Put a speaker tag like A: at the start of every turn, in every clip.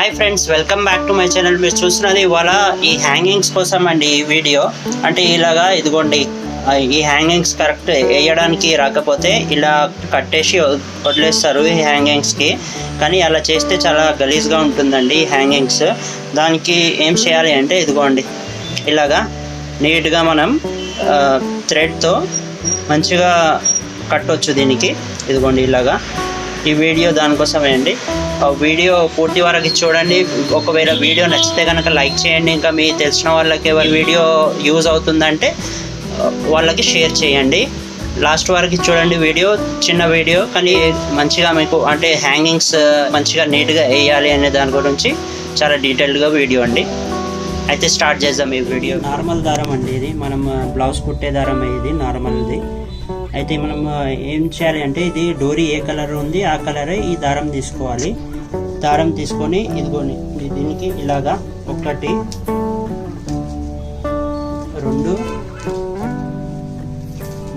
A: Hi friends, welcome back to my channel. మీరు చూస్తున్నది ఇవాళ ఈ హ్యాంగింగ్స్ కోసం అండి ఈ వీడియో. అంటే ఇలాగా ఇదిగోండి, ఈ హ్యాంగింగ్స్ కరెక్ట్ వేయడానికి రాకపోతే ఇలా కట్టేసి వదిలేస్తారు ఈ హ్యాంగింగ్స్కి. కానీ అలా చేస్తే చాలా గలీజ్గా ఉంటుందండి ఈ హ్యాంగింగ్స్. దానికి ఏం చేయాలి అంటే ఇదిగోండి, ఇలాగా నీట్గా మనం థ్రెడ్తో మంచిగా కట్టవచ్చు దీనికి. ఇదిగోండి ఇలాగా. ఈ వీడియో దానికోసమే అండి. వీడియో పూర్తి వరకు చూడండి. ఒకవేళ వీడియో నచ్చితే కనుక లైక్ చేయండి. ఇంకా మీ తెలిసిన వాళ్ళకి ఎవరి వీడియో యూజ్ అవుతుందంటే వాళ్ళకి షేర్ చేయండి. లాస్ట్ వరకు చూడండి వీడియో. చిన్న వీడియో కానీ మంచిగా మీకు అంటే హ్యాంగింగ్స్ మంచిగా నీట్గా వేయాలి అనే దాని గురించి చాలా డీటెయిల్డ్గా వీడియో అండి. అయితే స్టార్ట్ చేద్దాం ఈ వీడియో. నార్మల్ దారం అండి ఇది, మనం బ్లౌజ్ కుట్టే దారం ఇది నార్మల్ది. అయితే మనం ఏం చేయాలి అంటే ఇది డోరీ ఏ కలర్ ఉంది ఆ కలరే ఈ దారం తీసుకోవాలి. దారం తీసుకొని ఇదిగోని దీనికి ఇలాగా 1 2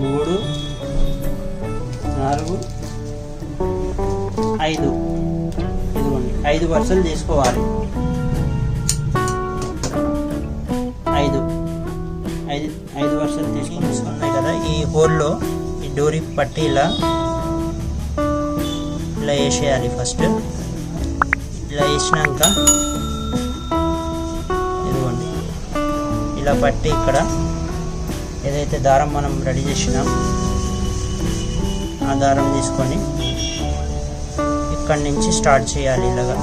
A: 3 4 5 ఇదిగోండి 5 వరుసలు తీసుకోవాలి. 5 వరుసలు తీసుకున్నాయి కదా. ఈ హోల్లో ఈ డోరీ పట్టి ఇలా వేసేయాలి. ఫస్ట్ ఇలా వేసినాక ఇదిగోండి ఇలా పట్టి ఇక్కడ ఏదైతే దారం మనం రెడీ చేసినాం ఆ దారం తీసుకొని ఇక్కడి నుంచి స్టార్ట్ చేయాలి. ఇలాగా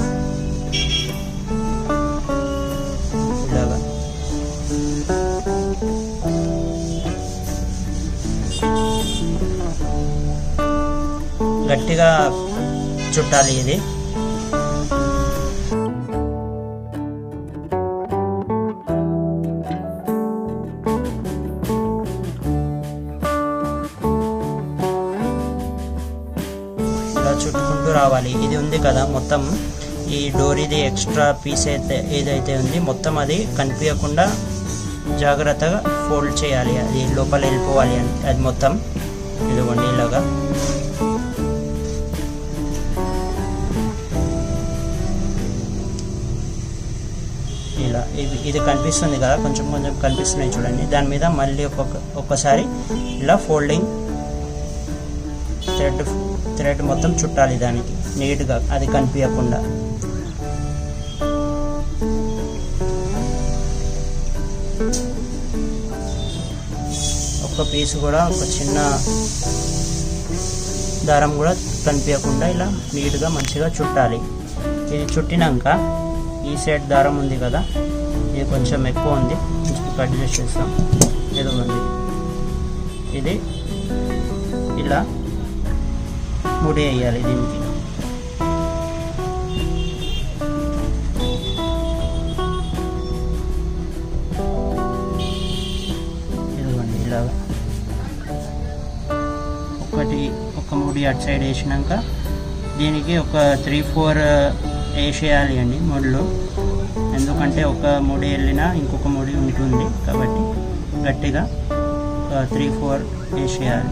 A: గట్టిగా చుట్టాలి ఇది. ఇలా చుట్టుకుంటూ రావాలి. ఇది ఉంది కదా మొత్తం ఈ డోరీది ఎక్స్ట్రా పీస్ అయితే ఏదైతే ఉంది మొత్తం అది కనిపించకుండా జాగ్రత్తగా ఫోల్డ్ చేయాలి. అది లోపల వెళ్ళిపోవాలి అది మొత్తం. ఇదిగోండి ఇలాగా ఇలా ఇది కనిపిస్తుంది కదా, కొంచెం కొంచెం కనిపిస్తున్నాయి చూడండి. దాని మీద మళ్ళీ ఒక్కసారి ఇలా ఫోల్డింగ్ థ్రెడ్ మొత్తం చుట్టాలి దానికి నీట్గా, అది కనిపించకుండా. ఒక పీస్ కూడా ఒక చిన్న దారం కూడా కనిపించకుండా ఇలా నీట్గా మంచిగా చుట్టాలి. ఇది చుట్టినాక ఈ సైడ్ దారం ఉంది కదా, ఇది కొంచెం ఎక్కువ ఉంది, కొంచెం కట్ చేసేస్తాం. ఇదిగోండి ఇది ఇలా ముడి వేయాలి దీనికి. ఇదిగోండి ఇలాగా ఒక ముడి అటు సైడ్ వేసినాక దీనికి ఒక 3-4 వేసేయాలి అండి ముళ్ళు. ఎందుకంటే ఒక ముడి వెళ్ళినా ఇంకొక ముడి ఉంటుంది కాబట్టి గట్టిగా 3-4 వేసేయాలి.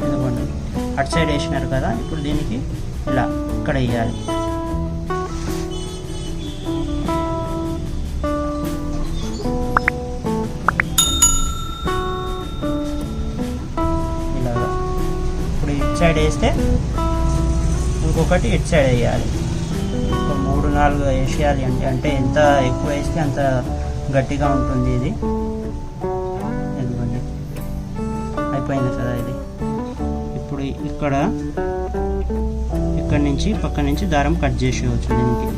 A: ఇదిగోండి అటు సైడ్ వేసినారు కదా, ఇప్పుడు దీనికి ఇలా ఇక్కడ వేయాలి. సైడ్ వేస్తే ఇంకొకటి ఇటు సైడ్ వేయాలి. ఒక 3-4 వేసేయాలి. అంటే ఎంత ఎక్కువ వేస్తే అంత గట్టిగా ఉంటుంది ఇది. ఎందుకండి అయిపోయింది కదా ఇది. ఇప్పుడు ఇక్కడి నుంచి పక్క నుంచి దారం కట్ చేసేయవచ్చు దీనికి.